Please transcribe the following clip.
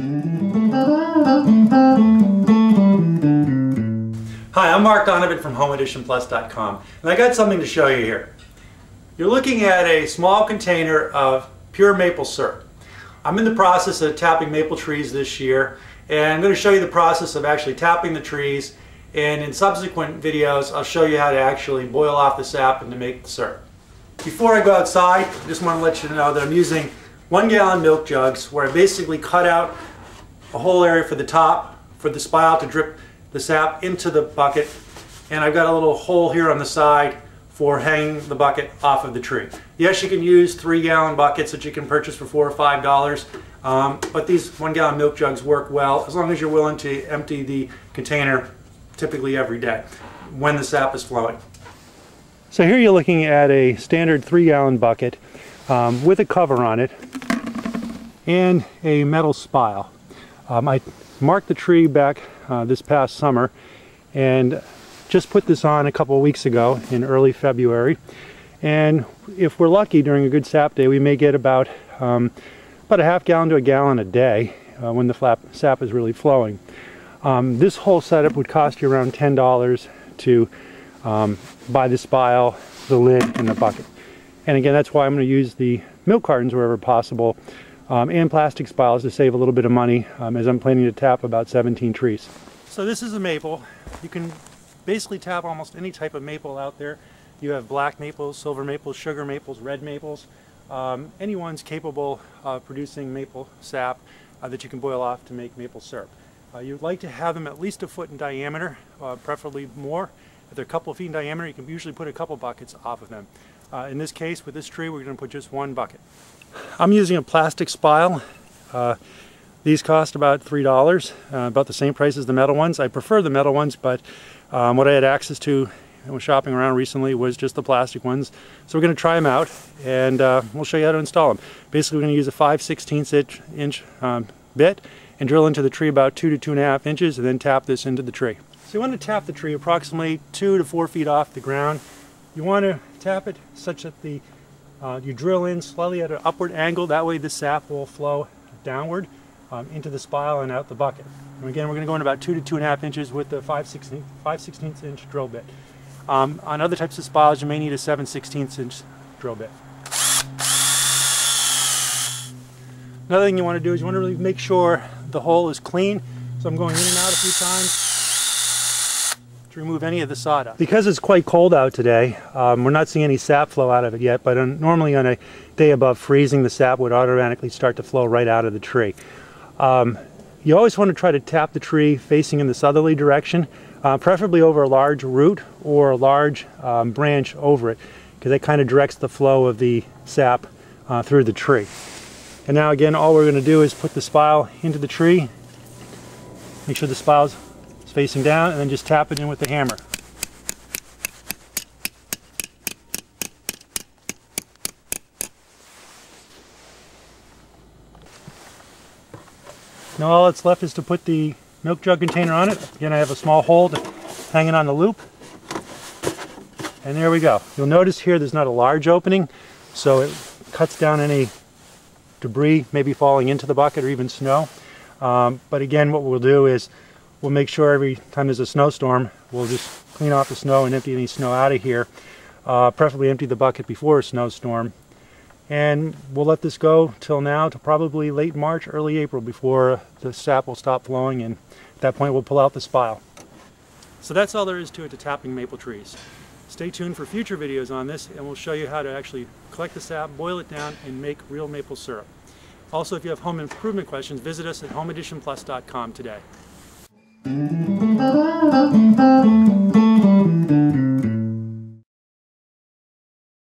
Hi, I'm Mark Donovan from HomeEditionPlus.com, and I got something to show you here. You're looking at a small container of pure maple syrup. I'm in the process of tapping maple trees this year, and I'm going to show you the process of actually tapping the trees, and in subsequent videos I'll show you how to actually boil off the sap and to make the syrup. Before I go outside, I just want to let you know that I'm using 1-gallon milk jugs where I basically cut out a whole area for the top for the spout to drip the sap into the bucket, and I've got a little hole here on the side for hanging the bucket off of the tree. Yes, you can use 3-gallon buckets that you can purchase for $4 or $5, but these 1-gallon milk jugs work well as long as you're willing to empty the container typically every day when the sap is flowing. So here you're looking at a standard 3-gallon bucket with a cover on it and a metal spile. I marked the tree back this past summer and just put this on a couple of weeks ago in early February, and if we're lucky during a good sap day we may get about a half gallon to a gallon a day when the sap is really flowing. This whole setup would cost you around $10 to buy the spile, the lid, and the bucket. And again, that's why I'm going to use the milk cartons wherever possible, and plastic spiles to save a little bit of money, as I'm planning to tap about 17 trees. So this is a maple. You can basically tap almost any type of maple out there. You have black maples, silver maples, sugar maples, red maples. Anyone's capable of producing maple sap that you can boil off to make maple syrup. You'd like to have them at least 1 foot in diameter, preferably more. If they're a couple of feet in diameter, you can usually put a couple buckets off of them. In this case, with this tree, we're going to put just 1 bucket. I'm using a plastic spile. These cost about $3, about the same price as the metal ones. I prefer the metal ones, but what I had access to and was shopping around recently was just the plastic ones. So we're going to try them out, and we'll show you how to install them. Basically, we're going to use a 5/16 inch bit and drill into the tree about 2 to 2.5 inches, and then tap this into the tree. So you want to tap the tree approximately 2 to 4 feet off the ground. You want to tap it such that you drill in slightly at an upward angle. That way the sap will flow downward into the spile and out the bucket. And again, we're going to go in about 2 to 2.5 inches with the 5/16 inch drill bit. On other types of spiles, you may need a 7/16 inch drill bit. Another thing you want to do is you want to really make sure the hole is clean. So I'm going in and out a few times to remove any of the sawdust. Because it's quite cold out today, we're not seeing any sap flow out of it yet, but normally on a day above freezing, the sap would automatically start to flow right out of the tree. You always want to try to tap the tree facing in the southerly direction, preferably over a large root or a large branch over it, because that kind of directs the flow of the sap through the tree. And now again, all we're going to do is put the spile into the tree, make sure the spile is facing down, and then just tap it in with the hammer. Now all that's left is to put the milk jug container on it. Again, I have a small hole hanging on the loop. And there we go. You'll notice here there's not a large opening, so it cuts down any debris maybe falling into the bucket or even snow. But again, what we'll do is we'll make sure every time there's a snowstorm, we'll just clean off the snow and empty any snow out of here. Preferably empty the bucket before a snowstorm. And we'll let this go till now to probably late March, early April before the sap will stop flowing, and at that point we'll pull out the spile. So that's all there is to it, to tapping maple trees. Stay tuned for future videos on this, and we'll show you how to actually collect the sap, boil it down, and make real maple syrup. Also, if you have home improvement questions, visit us at HomeEditionPlus.com today.